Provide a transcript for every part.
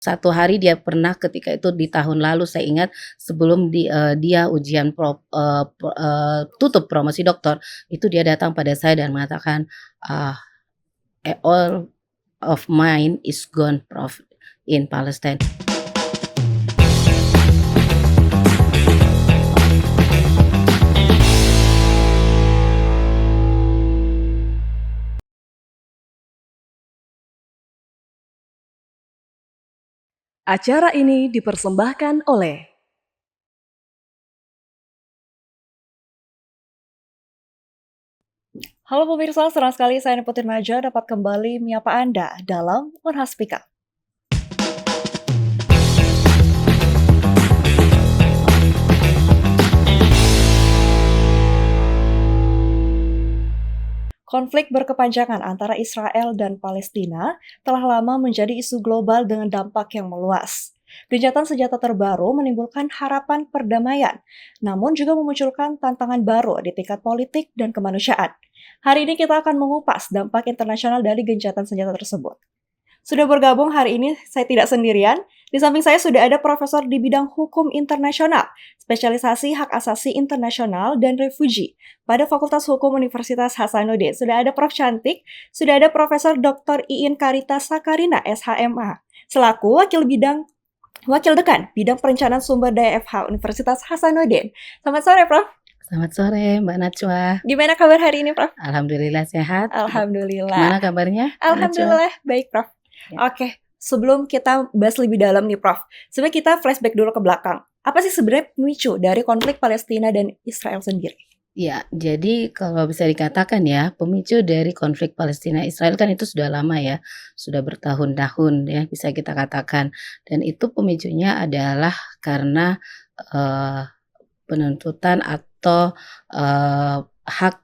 Satu hari dia pernah ketika itu di tahun lalu saya ingat sebelum dia ujian tutup promosi doktor, itu dia datang pada saya dan mengatakan, ah, "All of mine is gone Prof, in Palestine." Acara ini dipersembahkan oleh Halo pemirsa, senang sekali saya Niputin Maja dapat kembali menyapa Anda dalam Unhaspika. Konflik berkepanjangan antara Israel dan Palestina telah lama menjadi isu global dengan dampak yang meluas. Gencatan senjata terbaru menimbulkan harapan perdamaian, namun juga memunculkan tantangan baru di tingkat politik dan kemanusiaan. Hari ini kita akan mengupas dampak internasional dari gencatan senjata tersebut. Sudah bergabung hari ini, saya tidak sendirian. Di samping saya sudah ada profesor di bidang hukum internasional, spesialisasi hak asasi internasional dan refugi pada Fakultas Hukum Universitas Hasanuddin. Sudah ada Prof. Cantik, sudah ada Profesor Dr. Iin Karita Sakarina, SHMA, selaku Wakil Dekan Bidang Perencanaan Sumber Daya FH Universitas Hasanuddin. Selamat sore, Prof. Selamat sore Mbak Najwa. Gimana kabar hari ini, Prof? Alhamdulillah sehat. Alhamdulillah. Gimana kabarnya, Mbak Najwa? Alhamdulillah, baik, Prof. Ya. Oke, sebelum kita bahas lebih dalam nih, Prof, sebenarnya kita flashback dulu ke belakang. Apa sih sebenarnya pemicu dari konflik Palestina dan Israel sendiri? Ya, jadi kalau bisa dikatakan ya, pemicu dari konflik Palestina-Israel kan itu sudah lama ya, sudah bertahun-tahun ya bisa kita katakan. Dan itu pemicunya adalah karena eh, penuntutan atau hak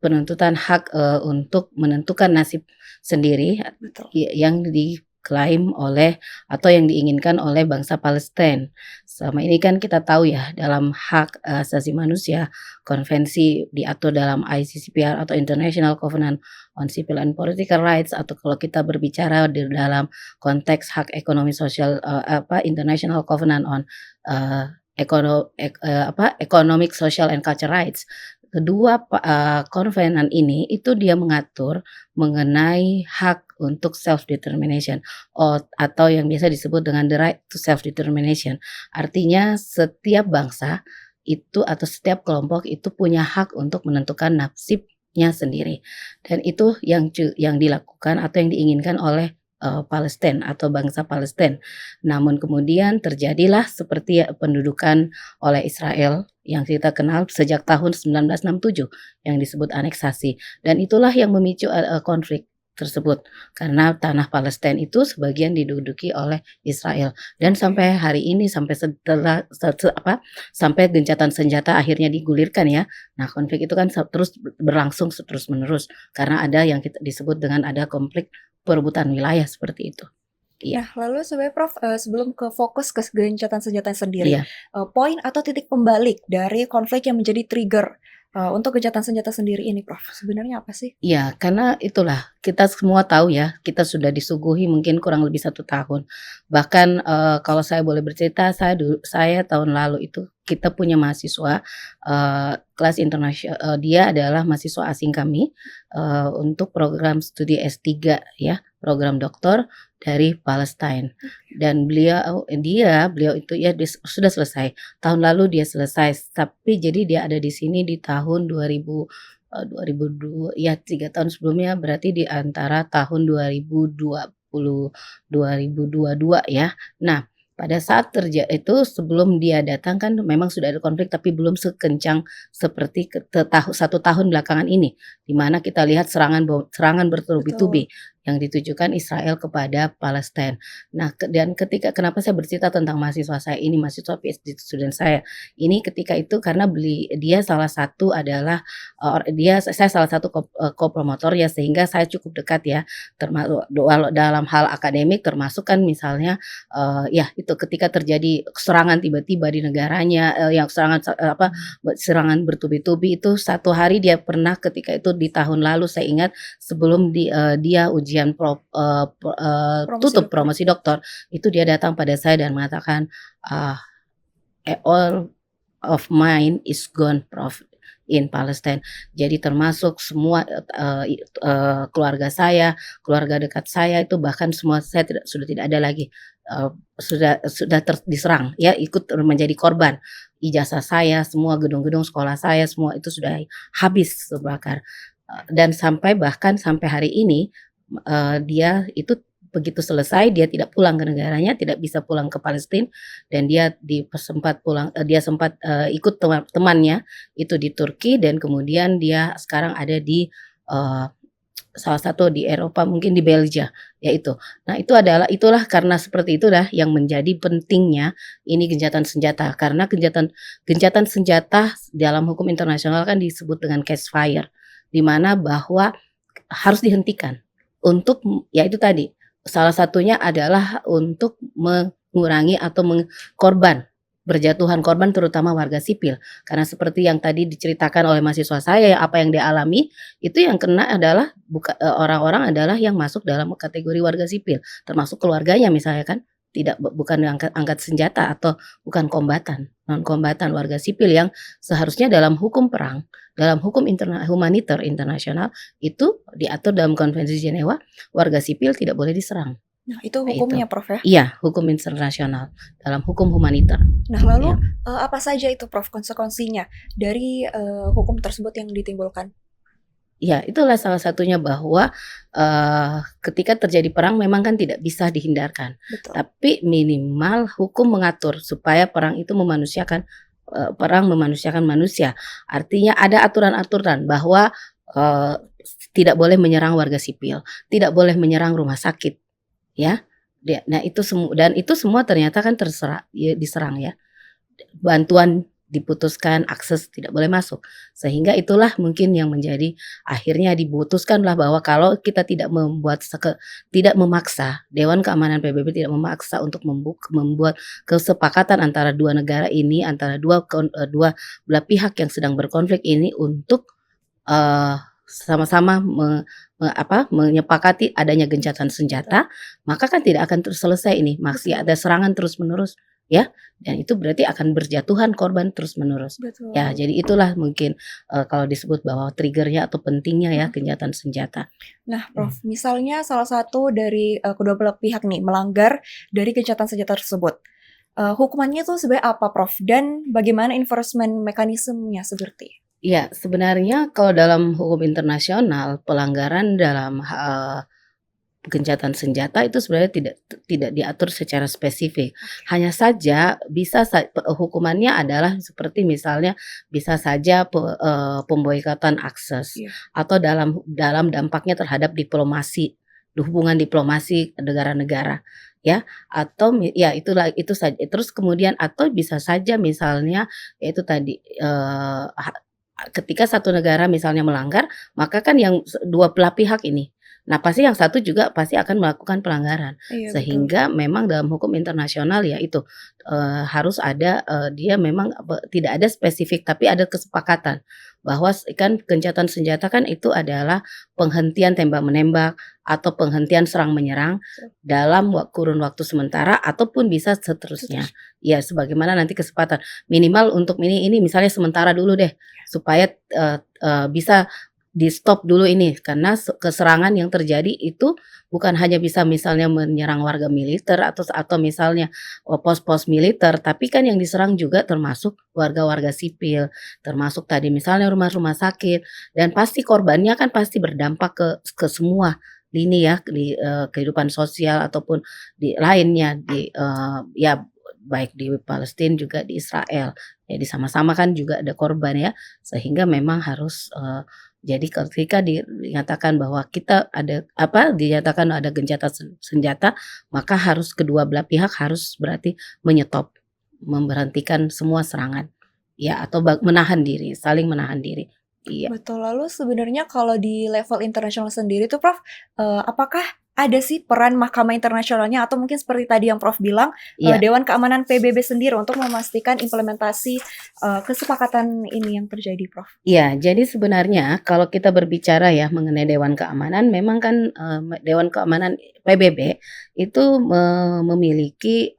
penuntutan hak untuk menentukan nasib sendiri Betul. yang diklaim oleh atau yang diinginkan oleh bangsa Palestina. Selama ini kan kita tahu ya dalam hak asasi manusia, konvensi diatur dalam ICCPR atau International Covenant on Civil and Political Rights, atau kalau kita berbicara di dalam konteks hak ekonomi sosial International Covenant on Economic, Social and Cultural Rights. Kedua konvenan ini itu dia mengatur mengenai hak untuk self determination atau yang biasa disebut dengan the right to self determination. Artinya setiap bangsa itu atau setiap kelompok itu punya hak untuk menentukan nasibnya sendiri. Dan itu yang dilakukan atau yang diinginkan oleh Palestina atau bangsa Palestina. Namun kemudian terjadilah seperti pendudukan oleh Israel yang kita kenal sejak tahun 1967 yang disebut aneksasi, dan itulah yang memicu konflik tersebut karena tanah Palestina itu sebagian diduduki oleh Israel, dan sampai hari ini sampai sampai gencatan senjata akhirnya digulirkan ya. Nah, konflik itu kan terus berlangsung terus menerus karena ada yang kita disebut dengan ada konflik perebutan wilayah seperti itu. Iya. Nah, lalu sebenarnya Prof, sebelum ke fokus ke gencatan senjata sendiri, Iya. Poin atau titik pembalik dari konflik yang menjadi trigger untuk gencatan senjata sendiri ini, Prof, sebenarnya apa sih? Iya, karena itulah kita semua tahu ya, kita sudah disuguhi mungkin kurang lebih 1 tahun. Bahkan kalau saya boleh bercerita, saya tahun lalu itu kita punya mahasiswa kelas internasional, dia adalah mahasiswa asing kami untuk program studi S3 ya, program doktor dari Palestina. Dan beliau itu ya sudah selesai. Tahun lalu dia selesai, tapi jadi dia ada di sini di tahun 2002 ya, 3 tahun sebelumnya, berarti di antara tahun 2022 ya. Nah, pada saat itu sebelum dia datang kan memang sudah ada konflik tapi belum sekencang seperti 1 tahun belakangan ini, di mana kita lihat serangan bertubi-tubi yang ditujukan Israel kepada Palestina. Nah, dan kenapa saya bercerita tentang mahasiswa saya ini, mahasiswa PhD student saya ini, ketika itu karena dia salah satu adalah saya salah satu co-promotor ya, sehingga saya cukup dekat ya, termasuk dalam hal akademik, termasuk kan misalnya ya itu ketika terjadi serangan tiba-tiba di negaranya, yang serangan bertubi-tubi itu, 1 hari dia pernah ketika itu di tahun lalu saya ingat sebelum dia ujian ujian Promosi tutup dokter. promosi doktor, itu dia datang pada saya dan mengatakan, ah, "All of mine is gone Prof, in Palestine." Jadi termasuk semua, keluarga saya, keluarga dekat saya itu bahkan semua saya sudah tidak ada lagi, diserang ya, ikut menjadi korban. Ijazah saya, semua gedung-gedung sekolah saya, semua itu sudah habis terbakar, dan sampai bahkan sampai hari ini, dia itu begitu selesai dia tidak pulang ke negaranya, tidak bisa pulang ke Palestina dan dia sempat pulang, dia sempat, ikut temannya itu di Turki dan kemudian dia sekarang ada di, eee, salah satu di Eropa mungkin di Belgia, ya itu. Nah itulah karena seperti itulah yang menjadi pentingnya ini gencatan senjata karena gencatan gencatan senjata dalam hukum internasional kan disebut dengan ceasefire, di mana bahwa harus dihentikan untuk ya itu tadi, salah satunya adalah untuk mengurangi atau berjatuhan korban terutama warga sipil. Karena seperti yang tadi diceritakan oleh mahasiswa saya apa yang dia alami, itu yang kena adalah orang-orang adalah yang masuk dalam kategori warga sipil, termasuk keluarganya misalnya kan, bukan angkat angkat senjata atau bukan kombatan, non kombatan, warga sipil yang seharusnya dalam hukum perang, dalam hukum humaniter internasional itu diatur dalam Konvensi Jenewa, warga sipil tidak boleh diserang, Nah, itu nah itu. hukumnya, Prof, ya? Iya, hukum internasional dalam hukum humaniter, Nah, lalu, ya. apa saja itu, Prof, konsekuensinya dari, hukum tersebut yang ditimbulkan? Iya, itulah salah satunya bahwa, ketika terjadi perang memang kan tidak bisa dihindarkan, Betul. tapi minimal hukum mengatur supaya perang itu memanusiakan, perang memanusiakan manusia. Artinya ada aturan-aturan bahwa, eee, tidak boleh menyerang warga sipil, tidak boleh menyerang rumah sakit, ya. Nah dan itu semua ternyata kan diserang ya. Bantuan diputuskan, akses tidak boleh masuk. Sehingga itulah mungkin yang menjadi akhirnya diputuskanlah bahwa kalau kita tidak memaksa, Dewan Keamanan PBB tidak memaksa untuk membuat kesepakatan antara dua negara ini, antara dua belah pihak yang sedang berkonflik ini untuk, eee, sama-sama menyepakati adanya gencatan senjata, maka kan tidak akan selesai ini, masih Betul. ada serangan terus-menerus, ya. Dan itu berarti akan berjatuhan korban terus-menerus. Ya, Betul. jadi itulah mungkin, kalau disebut bahwa trigger-nya atau pentingnya ya Mhm. gencatan senjata. Nah, Mmm. Prof, misalnya salah satu dari, kedua belah pihak nih melanggar dari gencatan senjata tersebut, hukumannya tuh sebenarnya apa, Prof? Dan bagaimana enforcement mekanismenya seperti? Iya, sebenarnya kalau dalam hukum internasional pelanggaran dalam, gencatan senjata itu sebenarnya tidak diatur secara spesifik. Oke. Hanya saja hukumannya adalah seperti misalnya bisa saja pemboikotan akses Iya. atau dalam dampaknya terhadap hubungan diplomasi negara-negara ya, atau ya itu saja. Terus kemudian atau bisa saja misalnya ya itu tadi, ketika satu negara misalnya melanggar, maka kan yang dua belah pihak ini, nah pasti yang satu juga pasti akan melakukan pelanggaran. Iya, betul. Sehingga memang dalam hukum internasional ya itu, harus ada, dia memang tidak ada spesifik tapi ada kesepakatan bahwa kan gencatan senjata kan itu adalah penghentian tembak-menembak atau penghentian serang-menyerang dalam kurun waktu sementara ataupun bisa seterusnya. Seterusnya. Ya sebagaimana nanti kesempatan, minimal untuk ini misalnya sementara dulu deh supaya, bisa di-stop dulu ini karena keserangan yang terjadi itu bukan hanya bisa misalnya menyerang warga militer atau misalnya, pos-pos militer, tapi kan yang diserang juga termasuk warga-warga sipil, termasuk tadi misalnya rumah-rumah sakit dan pasti korbannya kan pasti berdampak ke semua lini ya, di, kehidupan sosial ataupun di lainnya ya baik di Palestina juga di Israel. Jadi sama-sama kan juga ada korban ya, sehingga memang harus, jadi ketika dinyatakan bahwa dinyatakan ada gencatan senjata, maka harus kedua belah pihak harus berarti menyetop, memberhentikan semua serangan, ya atau menahan diri, saling menahan diri. Iya. Betul, lalu sebenarnya kalau di level internasional sendiri tuh, Prof, apakah ada sih peran Mahkamah Internasionalnya atau mungkin seperti tadi yang Prof bilang, Iya. Dewan Keamanan PBB sendiri untuk memastikan implementasi, kesepakatan ini yang terjadi, Prof? Iya, jadi sebenarnya kalau kita berbicara ya mengenai Dewan Keamanan memang kan, Dewan Keamanan PBB itu memiliki,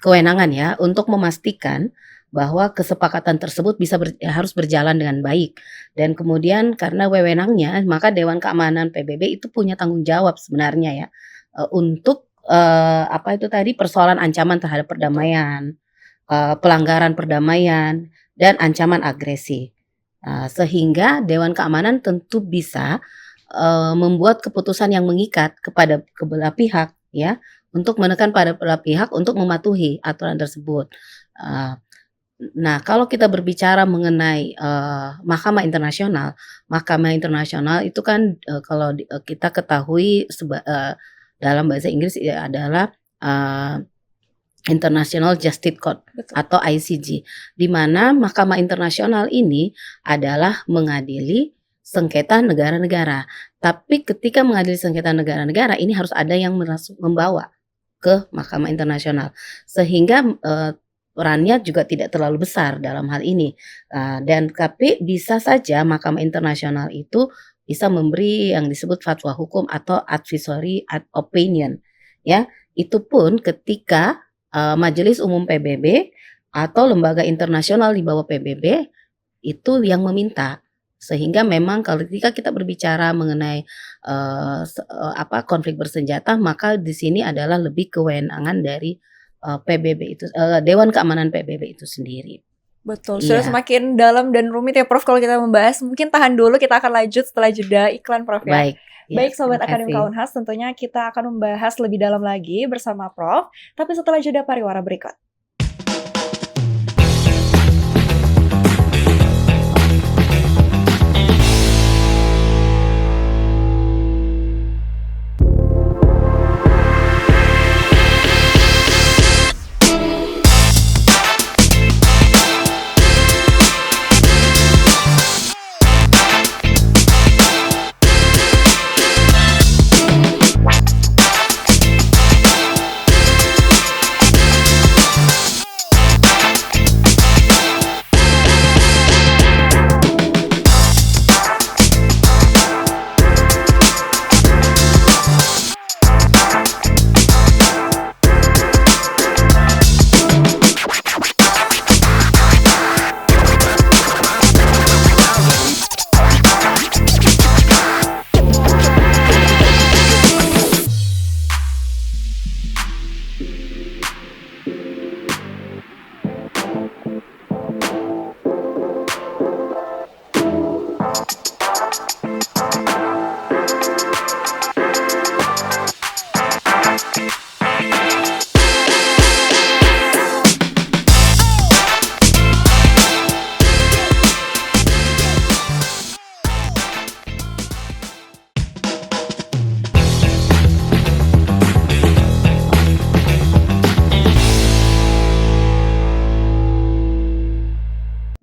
kewenangan ya untuk memastikan bahwa kesepakatan tersebut bisa harus berjalan dengan baik dan kemudian karena wewenangnya maka Dewan Keamanan PBB itu punya tanggung jawab sebenarnya ya, untuk, apa itu tadi, persoalan ancaman terhadap Betul. perdamaian, pelanggaran perdamaian, dan ancaman agresi. Sehingga Dewan Keamanan tentu bisa, membuat keputusan yang mengikat kepada belah pihak ya, untuk menekan pada belah pihak untuk mematuhi aturan tersebut. Eee, nah kalau kita berbicara mengenai, Mahkamah Internasional itu kan, kalau kita ketahui dalam bahasa Inggris adalah, eee International Justice Court Betul. atau ICJ, di mana Mahkamah Internasional ini adalah mengadili sengketa negara-negara. Tapi ketika mengadili sengketa negara-negara ini harus ada yang membawa ke Mahkamah Internasional. Sehingga, perannya juga tidak terlalu besar dalam hal ini. Dan tapi bisa saja Mahkamah Internasional itu bisa memberi yang disebut fatwa hukum atau advisory opinion, ya. Itu pun ketika Majelis Umum PBB atau lembaga internasional di bawah PBB itu yang meminta. Sehingga memang kalau ketika kita berbicara mengenai, konflik bersenjata maka di sini adalah lebih kewenangan dari, PBB itu, Dewan Keamanan PBB itu sendiri. Betul, sudah Iya, semakin dalam dan rumit ya Prof kalau kita membahas. Mungkin tahan dulu, kita akan lanjut setelah jeda iklan Prof ya. baik. Ya, Baik terima Sobat Akademika kasih. Unhas, tentunya kita akan membahas lebih dalam lagi bersama Prof, tapi setelah jeda pariwara berikut.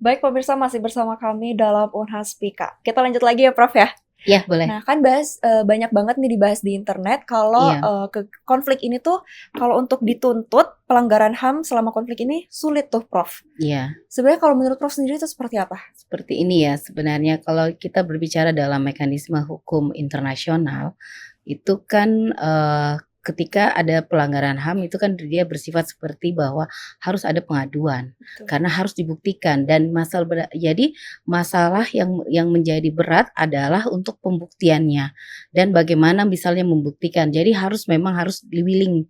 Baik pemirsa, masih bersama kami dalam Unhas Pika. Kita lanjut lagi ya Prof ya. Iya, boleh. Nah kan banyak banget nih dibahas di internet kalau Iya. konflik ini tuh kalau untuk dituntut pelanggaran HAM selama konflik ini sulit tuh Prof. Iya. Sebenarnya kalau menurut Prof sendiri itu seperti apa? Seperti ini ya, sebenarnya kalau kita berbicara dalam mekanisme hukum internasional, itu kan, ketika ada pelanggaran HAM itu kan dia bersifat seperti bahwa harus ada pengaduan, Betul. karena harus dibuktikan dan jadi masalah yang menjadi berat adalah untuk pembuktiannya dan bagaimana misalnya membuktikan. Jadi memang harus willing,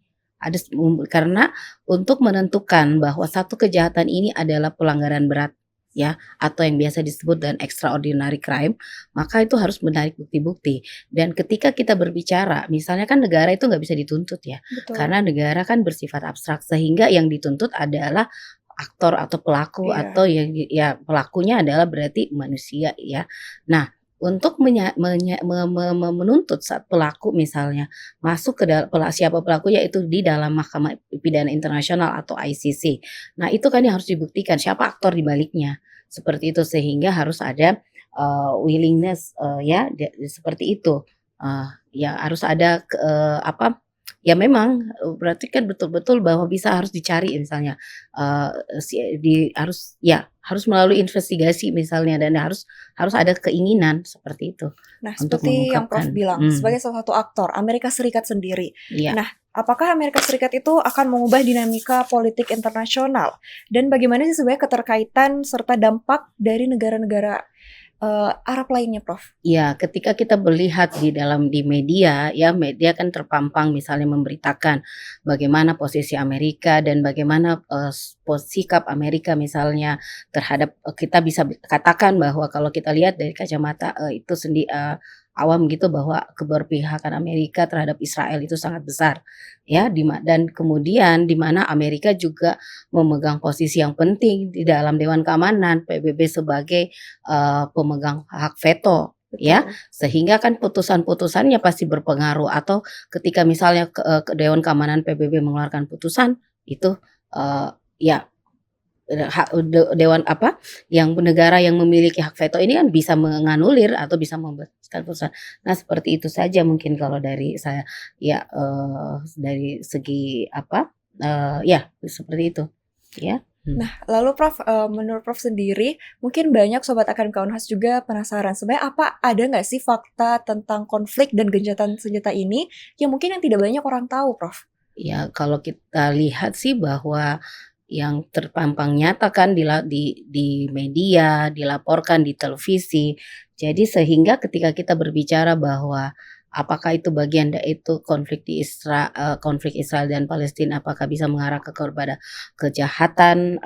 karena untuk menentukan bahwa satu kejahatan ini adalah pelanggaran berat ya, atau yang biasa disebut dengan extraordinary crime, maka itu harus menarik bukti-bukti. Dan ketika kita berbicara, misalnya kan negara itu nggak bisa dituntut ya, Betul. karena negara kan bersifat abstrak, sehingga yang dituntut adalah aktor atau pelaku Iya. atau ya pelakunya adalah berarti manusia ya. Nah, untuk menuntut saat pelaku misalnya masuk ke siapa pelakunya itu di dalam Mahkamah Pidana Internasional atau ICC. Nah, itu kan yang harus dibuktikan siapa aktor di baliknya, seperti itu. Sehingga harus ada, willingness, ya seperti itu. ya harus ada apa, ya memang, berarti kan betul-betul bahwa bisa harus dicari misalnya, harus ya, harus melalui investigasi misalnya dan harus ada keinginan seperti itu Nah, untuk seperti yang Prof mengungkapkan. bilang, sebagai salah satu aktor, Amerika Serikat sendiri. Iya. Nah, apakah Amerika Serikat itu akan mengubah dinamika politik internasional? Dan bagaimana sih sebenarnya keterkaitan serta dampak dari negara-negara Arab lainnya, Prof? Ya, ketika kita melihat di media, ya media kan terpampang misalnya memberitakan bagaimana posisi Amerika dan bagaimana, sikap Amerika misalnya terhadap, kita bisa katakan bahwa kalau kita lihat dari kacamata, awam gitu bahwa keberpihakan Amerika terhadap Israel itu sangat besar, ya dan kemudian di mana Amerika juga memegang posisi yang penting di dalam Dewan Keamanan PBB sebagai pemegang hak veto, ya. Betul. Sehingga kan putusan-putusannya pasti berpengaruh atau ketika misalnya ke Dewan Keamanan PBB mengeluarkan putusan itu, ya, dewan apa, yang negara yang memiliki hak veto ini kan bisa menganulir atau bisa membatalkan putusan. Nah seperti itu saja mungkin kalau dari saya, ya, dari segi apa, ya seperti itu, ya. Nah, lalu Prof, menurut Prof sendiri, mungkin banyak sobat akademik Unhas juga penasaran, sebenarnya ada nggak sih fakta tentang konflik dan gencatan senjata ini yang mungkin yang tidak banyak orang tahu, Prof? Ya, kalau kita lihat sih bahwa yang terpampang nyata kan di media, dilaporkan di televisi. Jadi sehingga ketika kita berbicara bahwa apakah itu bagian dari itu konflik Israel dan Palestina apakah bisa mengarah kepada kejahatan,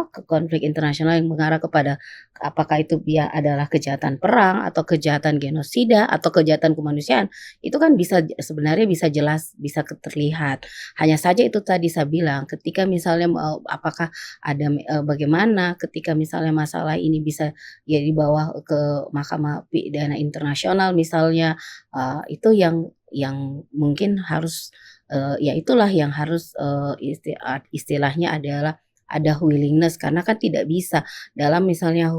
ke konflik internasional yang mengarah kepada apakah itu dia adalah kejahatan perang atau kejahatan genosida atau kejahatan kemanusiaan, itu kan sebenarnya bisa jelas, bisa terlihat. Hanya saja itu tadi saya bilang, ketika misalnya apakah ada bagaimana ketika misalnya masalah ini bisa ya dibawa ke Mahkamah Pidana Internasional misalnya, itu yang mungkin harus, ya itulah yang harus, istilahnya adalah ada willingness karena kan tidak bisa dalam misalnya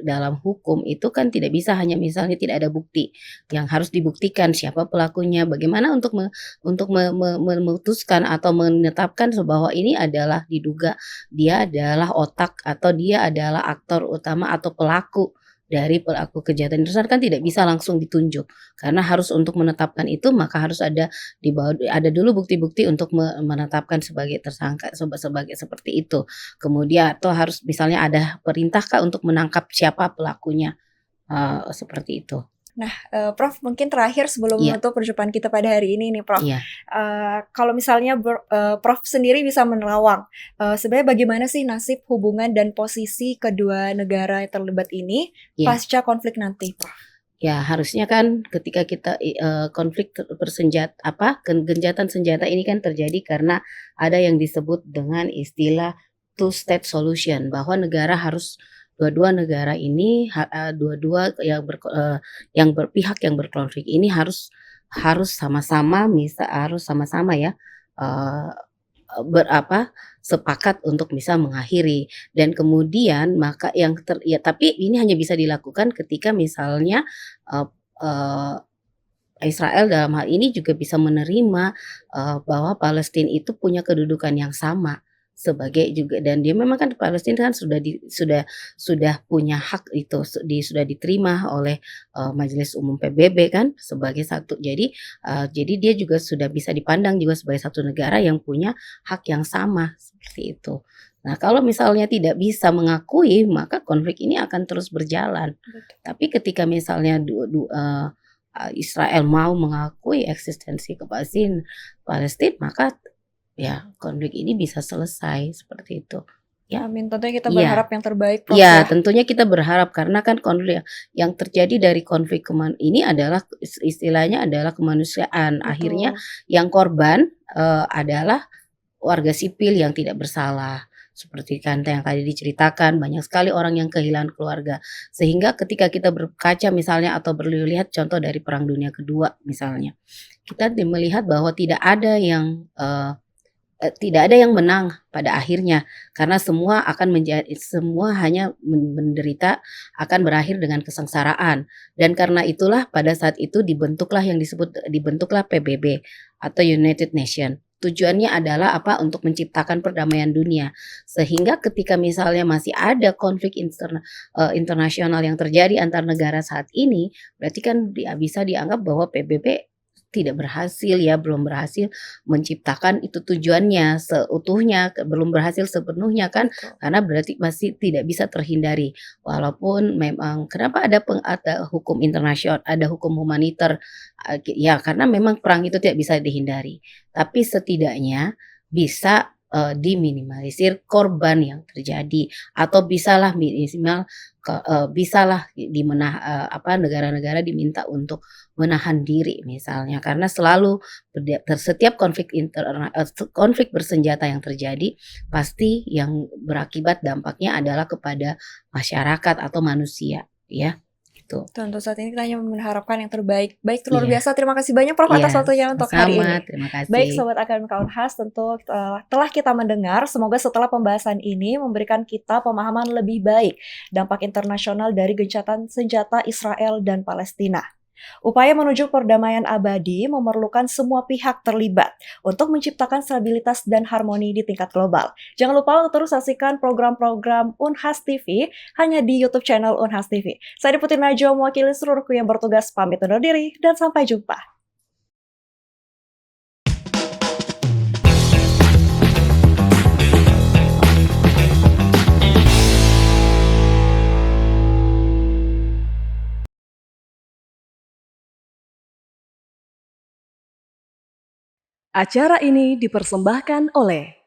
dalam hukum itu kan tidak bisa hanya misalnya tidak ada bukti, yang harus dibuktikan siapa pelakunya, bagaimana untuk memutuskan atau menetapkan bahwa ini adalah diduga dia adalah otak atau dia adalah aktor utama atau pelaku dari pelaku kejahatan itu kan tidak bisa langsung ditunjuk. Karena harus untuk menetapkan itu maka harus ada dulu bukti-bukti untuk menetapkan sebagai tersangka sebagai seperti itu. Kemudian atau harus misalnya ada perintah kah untuk menangkap siapa pelakunya, seperti itu. Nah, Prof, mungkin terakhir sebelum Iya, menutup perjumpaan kita pada hari ini nih, Prof. iya, Kalau misalnya Prof sendiri bisa menerawang, sebenarnya bagaimana sih nasib hubungan dan posisi kedua negara yang terlibat ini iya. pasca konflik nanti, Prof? Ya harusnya kan ketika kita konflik gencatan senjata ini kan terjadi karena ada yang disebut dengan istilah two state solution bahwa negara harus dua-dua negara ini dua-dua yang berpihak yang berkonflik ini harus harus sama-sama harus sama-sama ya, eee, sepakat untuk bisa mengakhiri dan kemudian maka ya tapi ini hanya bisa dilakukan ketika misalnya, eee eee, Israel dalam hal ini juga bisa menerima, bahwa Palestina itu punya kedudukan yang sama sebagai juga dan dia memang kan Palestina kan sudah punya hak itu sudah diterima oleh, Majelis Umum PBB kan sebagai satu jadi dia juga sudah bisa dipandang juga sebagai satu negara yang punya hak yang sama seperti itu. Nah kalau misalnya tidak bisa mengakui maka konflik ini akan terus berjalan. Betul. Tapi ketika misalnya Israel mau mengakui eksistensi kepastian Palestina, maka ya konflik ini bisa selesai seperti itu. Ya, Amin, tentunya kita iya, berharap yang terbaik, Prof, iya ya. tentunya kita berharap karena kan konflik yang terjadi dari konflik ini adalah istilahnya adalah kemanusiaan. Akhirnya Betul. yang korban, adalah warga sipil yang tidak bersalah. Seperti kan yang tadi diceritakan banyak sekali orang yang kehilangan keluarga. Sehingga ketika kita berkaca misalnya atau lihat contoh dari Perang Dunia Kedua misalnya, kita melihat bahwa tidak ada yang, tidak ada yang menang pada akhirnya, karena semua hanya menderita, akan berakhir dengan kesengsaraan. Dan karena itulah pada saat itu dibentuklah PBB atau United Nation. Tujuannya adalah apa? Untuk menciptakan perdamaian dunia. Sehingga ketika misalnya masih ada konflik internasional yang terjadi antar negara saat ini, berarti kan bisa dianggap bahwa PBB tidak berhasil ya, belum berhasil menciptakan itu tujuannya seutuhnya, belum berhasil sepenuhnya kan, Betul. karena berarti masih tidak bisa terhindari. Walaupun memang kenapa ada hukum internasional, ada hukum humaniter, ya karena memang perang itu tidak bisa dihindari. Tapi setidaknya bisa, diminimalisir korban yang terjadi atau bisalah minimal bisalah negara-negara diminta untuk menahan diri misalnya, karena selalu setiap konflik bersenjata yang terjadi, pasti yang berakibat dampaknya adalah kepada masyarakat atau manusia, ya, gitu. Tentu saat ini kita hanya mengharapkan yang terbaik. Baik, luar Iya biasa. Terima kasih banyak Prof iya, atas waktunya untuk hari sama-sama, ini. terima Baik, kasih. Sobat Akademika Unhas, tentu telah kita mendengar. Semoga setelah pembahasan ini memberikan kita pemahaman lebih baik dampak internasional dari gencatan senjata Israel dan Palestina. Upaya menuju perdamaian abadi memerlukan semua pihak terlibat untuk menciptakan stabilitas dan harmoni di tingkat global. Jangan lupa untuk terus saksikan program-program Unhas TV hanya di YouTube channel Unhas TV. Saya Putri Najwa mewakili seluruhku yang bertugas pamit undur diri dan sampai jumpa. Acara ini dipersembahkan oleh